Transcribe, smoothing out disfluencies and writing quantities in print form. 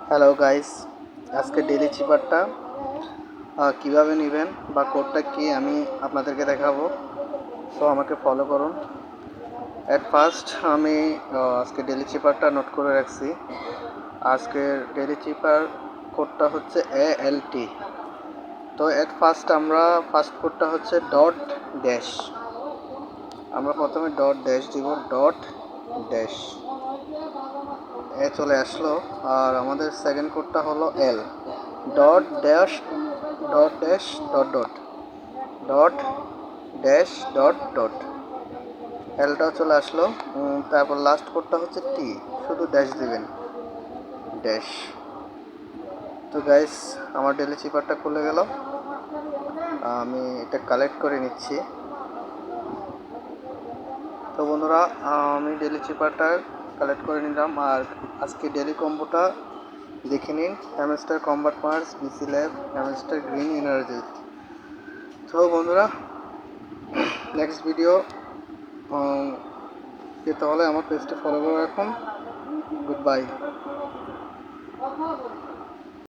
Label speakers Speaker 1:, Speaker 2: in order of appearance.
Speaker 1: Hello guys, আজকে daily চিপারটা কীভাবে নেবেন বা কোডটা কি আমি আপনাদেরকে দেখাবো। সো আমাকে ফলো করুন। অ্যাট ফার্স্ট আমি আজকে ডেইলি চিপারটা নোট করে রাখছি। আজকের ডেইলি চিপার কোডটা হচ্ছে ALT। তো অ্যাট ফার্স্ট আমরা ফার্স্ট কোডটা হচ্ছে ডট ড্যাশ। আমরা প্রথমে ডট ড্যাশ দিব, ডট ড্যাশ এ চলে আসলো। আর আমাদের সেকেন্ড কোডটা হলো L, dot dash dot dash dot dot dot dash dot dot, এলটাও চলে আসলো। তারপর লাস্ট কোডটা হচ্ছে টি, শুধু ড্যাশ দিবেন, ড্যাশ। তো গাইস, আমার ডেলি চিপারটা খুলে গেল। আমি এটা কালেক্ট করে নিচ্ছি। তো বন্ধুরা, আমি ডেলি চিপারটা কালেক্ট করে নিলাম। আর আজকে ডেলি কম্বোটা দেখে নিন। Hamster Kombat Mars, BC lab, Hamster green energy. তো বন্ধুরা, নেক্সট ভিডিও পেতে হলে আমার পেজটি ফলো করে রাখুন। Good bye.